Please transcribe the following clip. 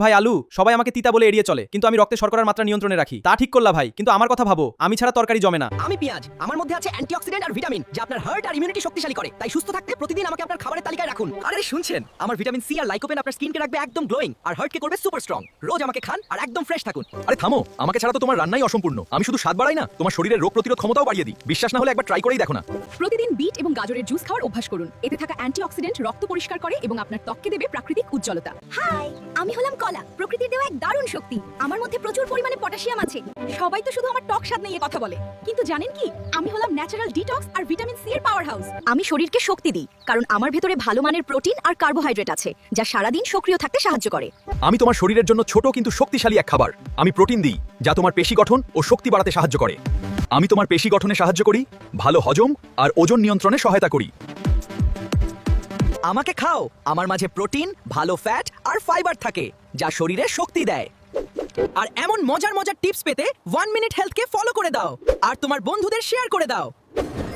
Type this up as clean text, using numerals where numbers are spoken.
ভাই আলু, সবাই আমাকে তিতা বলে এড়িয়ে চলে, কিন্তু আমি রক্তে শর্করার মাত্রা নিয়ন্ত্রণে রাখি। তা ঠিক করলা ভাই, কিন্তু আমার কথা ভাবো, আমি ছাড়া তরকারি জমে না। আমি পেঁয়াজ, আমার মধ্যে আছে অ্যান্টিঅক্সিডেন্ট আর ভিটামিন, যা আপনার হার্ট আর ইমিউনিটি শক্তিশালী করে। তাই সুস্থ থাকতে প্রতিদিন আমাকে আপনার খাবারের তালিকায় রাখুন। আরে শুনছেন, আমার ভিটামিন সি আর লাইকোপেন আপনার স্কিনকে রাখবে একদম গ্লোয়িং আর হার্টকে করবে সুপার স্ট্রং। রোজ আমাকে খান আর একদম ফ্রেশ থাকুন। আরে থামো, আমাকে ছাড়া তো তোমার রান্নাই অসম্পূর্ণ। আমি শুধু স্বাদ বাড়াই না, তোমার শরীরের রোগ প্রতিরোধ ক্ষমতাও বাড়িয়ে দিই। বিশ্বাস না হলে একবার ট্রাই করেই দেখো না। প্রতিদিন বিট এবং গাজরের জুস খাওয়ার অভ্যাস করুন। এতে থাকা অ্যান্টিঅক্সিডেন্ট রক্ত পরিষ্কার করে এবং আপনার ত্বককে দেবে প্রাকৃতিক উজ্জ্বলতা। হাই, আমি হলাম কলা, প্রকৃতির দেওয়া এক দারুণ শক্তি। আমার মধ্যে প্রচুর পরিমাণে পটাশিয়াম আছে। সবাই তো শুধু আমার টক স্বাদ নিয়ে কথা বলে, কিন্তু জানেন কি, আমি হলাম ন্যাচারাল ডিটক্স আর ভিটামিন সি এর পাওয়ার হাউস। আমি শরীরকে শক্তি দিই, কারণ আমার ভেতরে ভালো মানের প্রোটিন আর কার্বোহাইড্রেট আছে, যা সারাদিন সক্রিয় থাকতে সাহায্য করে। আমি তোমার শরীরের জন্য ছোট কিন্তু শক্তিশালী এক খাবার। আমি প্রোটিন দিই, যা তোমার পেশি গঠন ও শক্তি বাড়াতে সাহায্য করে। আমি তোমার পেশি গঠনে সাহায্য করি, ভালো হজম আর ওজন নিয়ন্ত্রণে সহায়তা করি। আমাকে খাও, আমার মাঝে প্রোটিন, ভালো ফ্যাট আর ফাইবার থাকে, যা শরীরে শক্তি দেয়। আর এমন মজার মজার টিপস পেতে 1 মিনিট হেলথকে ফলো করে দাও আর তোমার বন্ধুদের শেয়ার করে দাও।